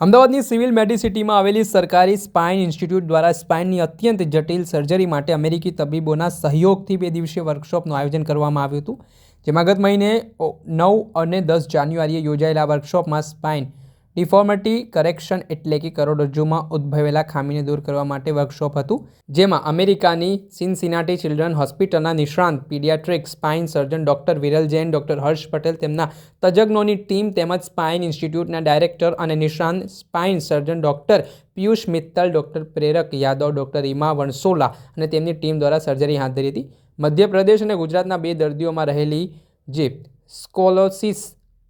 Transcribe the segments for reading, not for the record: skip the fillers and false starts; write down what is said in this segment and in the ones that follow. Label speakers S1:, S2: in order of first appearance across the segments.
S1: અમદાવાદની સિવિલ મેડિસિટીમાં આવેલી સરકારી સ્પાઇન ઇન્સ્ટિટ્યૂટ દ્વારા સ્પાઇનની અત્યંત જટિલ સર્જરી માટે અમેરિકી તબીબોના સહયોગથી 2 દિવસીય વર્કશોપનું આયોજન કરવામાં આવ્યું હતું, જેમાં ગત મહિને 9 અને 10 જાન્યુઆરીએ યોજાયેલા વર્કશોપમાં સ્પાઇન ડિફોર્મિટી કરેક્શન એટલે કે કરોડરજ્જુમાં ઉદ્ભવેલા ખામીને દૂર કરવા માટે વર્કશોપ હતું, જેમાં અમેરિકાની સિનસિનાટી ચિલ્ડ્રન હોસ્પિટલના નિષ્ણાંત paediatric spine surgeon doctor Viral Jain, doctor Harsh Patel, તેમના તજજ્ઞોની ટીમ તેમજ સ્પાઇન ઇન્સ્ટિટ્યૂટના ડાયરેક્ટર અને નિષ્ણાંત spine surgeon doctor Piyush Mittal, doctor Prerak Yadav, doctor ઈમા વણસોલા અને તેમની ટીમ દ્વારા સર્જરી હાથ ધરી હતી. મધ્યપ્રદેશ અને ગુજરાતના 2 દર્દીઓમાં રહેલી જે સ્કોલોસિસ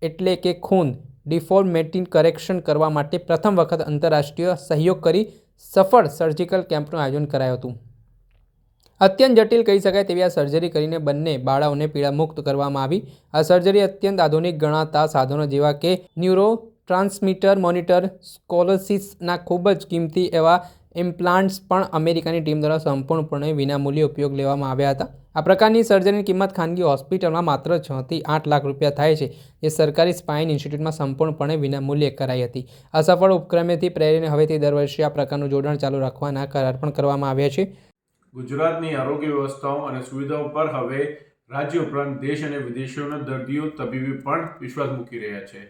S1: એટલે કે ખૂન ડિફોર્મિટી કરેક્શન કરવા માટે પ્રથમ વખત આંતરરાષ્ટ્રીય સહયોગ કરી સફળ સર્જિકલ કેમ્પનું આયોજન કરાયું હતું. અત્યંત જટિલ કહી શકાય તેવી આ સર્જરી કરીને બંને બાળાઓને પીડામુક્ત કરવામાં આવી. આ સર્જરી અત્યંત આધુનિક ગણાતા સાધનો જેવા કે ન્યુરો ટ્રાન્સમીટર મોનિટર, સ્કોલોસિસના ખૂબ જ કિંમતી એવા ઇમ્પ્લાન્ટ્સ પણ અમેરિકાની ટીમ દ્વારા સંપૂર્ણપણે વિનામૂલ્યે ઉપયોગ લેવામાં આવ્યા હતા. આ પ્રકારની સર્જરીની કિંમત ખાનગી હોસ્પિટલમાં માત્ર 6 થી 8 લાખ રૂપિયા થાય છે, જે સરકારી સ્પાઇન ઇન્સ્ટિટ્યૂટમાં સંપૂર્ણપણે વિનામૂલ્યે કરાઈ હતી. આ સફળ ઉપક્રમેથી પ્રેરીને હવેથી દર વર્ષે આ પ્રકારનું જોડાણ ચાલુ રાખવાના કરાર પણ કરવામાં આવ્યા છે.
S2: ગુજરાતની આરોગ્ય વ્યવસ્થાઓ અને સુવિધાઓ પર હવે રાજ્ય ઉપરાંત દેશ અને વિદેશોના દર્દીઓ તબીબી પણ વિશ્વાસ મૂકી રહ્યા છે.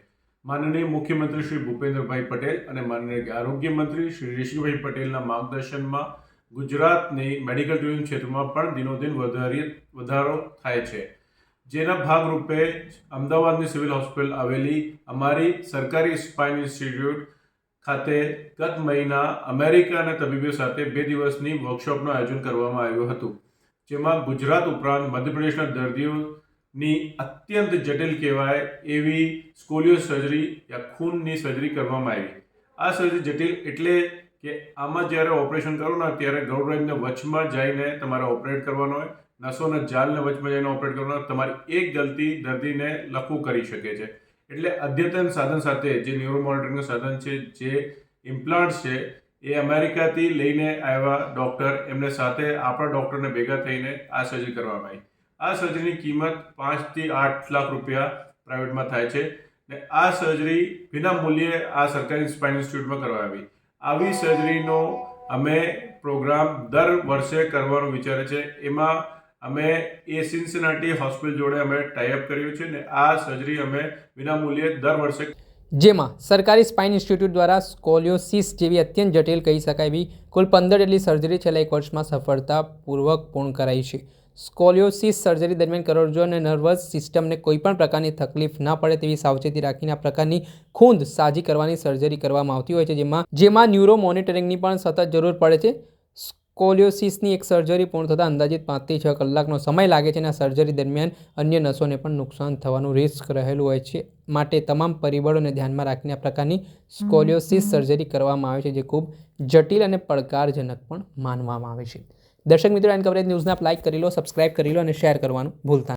S2: માનનીય મુખ્યમંત્રી શ્રી ભૂપેન્દ્રભાઈ પટેલ અને માનનીય આરોગ્ય મંત્રી શ્રી ઋષિભાઈ પટેલના માર્ગદર્શનમાં ગુજરાતની મેડિકલ ટુરિઝમ ક્ષેત્રમાં પણ દિનોદિન વધારો થાય છે, જેના ભાગરૂપે અમદાવાદની સિવિલ હોસ્પિટલ આવેલી અમારી સરકારી સ્પાઇન ઇન્સ્ટિટ્યૂટ ખાતે ગત મહિના અમેરિકાના તબીબો સાથે 2 દિવસની વર્કશોપનું આયોજન કરવામાં આવ્યું હતું, જેમાં ગુજરાત ઉપરાંત મધ્યપ્રદેશના દર્દીઓની અત્યંત જટિલ કહેવાય એવી સ્કોલિયોસ સર્જરી યા ખૂનની સર્જરી કરવામાં આવી. આ સર્જરી જટિલ એટલે કે આમાં જ્યારે ઓપરેશન કરો ને ત્યારે ગૌરવને વચમાં જઈને તમારે ઓપરેટ કરવાનો હોય, નસોના જાલને વચમાં જઈને ઓપરેટ કરવાનો હોય. તમારી એક ગલતી દર્દીને લખવું કરી શકે છે. એટલે અદ્યતન સાધન સાથે જે ન્યુરો મોનિટરિંગનું સાધન છે, જે ઇમ્પ્લાન્ટ્સ છે, એ અમેરિકાથી લઈને આવ્યા ડૉક્ટર, એમને સાથે આપણા ડૉક્ટરને ભેગા થઈને આ સર્જરી કરવામાં આવી. આ સર્જરીની કિંમત 5 થી 8 લાખ રૂપિયા પ્રાઇવેટમાં થાય છે ને આ સર્જરી વિના મૂલ્યે આ સરકારી સ્પાઇન ઇન્સ્ટિટ્યૂટમાં કરવામાં આવી. આવી સર્જરીનો અમે પ્રોગ્રામ દર વર્ષે કરવાનો વિચારે છે. એમાં અમે એ સિનસિનાટી હોસ્પિટલ જોડે અમે ટાઈઅપ કર્યું છે ને આ સર્જરી અમે વિનામૂલ્યે દર વર્ષે,
S1: જેમાં સરકારી સ્પાઇન ઇન્સ્ટિટ્યૂટ દ્વારા સ્કોલિયોસિસ જેવી અત્યંત જટિલ કહી શકાય એવી કુલ 15 જેટલી સર્જરી છેલ્લા 1 વર્ષમાં સફળતાપૂર્વક પૂર્ણ કરાઈ છે. સ્કોલિયોસિસ સર્જરી દરમિયાન કરોડરજ્જુ અને નર્વસ સિસ્ટમને કોઈપણ પ્રકારની તકલીફ ન પડે તેવી સાવચેતી રાખીને આ પ્રકારની ખૂંદ સાજી કરવાની સર્જરી કરવામાં આવતી હોય છે, જેમાં ન્યુરો મોનિટરિંગની પણ સતત જરૂર પડે છે. સ્કોલિયોસિસની એક સર્જરી પૂર્ણ થતાં અંદાજિત 5 થી 6 કલાકનો સમય લાગે છે અને આ સર્જરી દરમિયાન અન્ય નસોને પણ નુકસાન થવાનું રિસ્ક રહેલું હોય છે. માટે તમામ પરિબળોને ધ્યાનમાં રાખીને આ પ્રકારની સ્કોલિયોસિસ સર્જરી કરવામાં આવે છે, જે ખૂબ જટિલ અને પડકારજનક પણ માનવામાં આવે છે. દર્શક મિત્રો, એન કવરેજ ન્યૂઝને આપ લાઇક કરી લો, સબસ્ક્રાઇબ કરી લો અને શેર કરવાનું ભૂલતા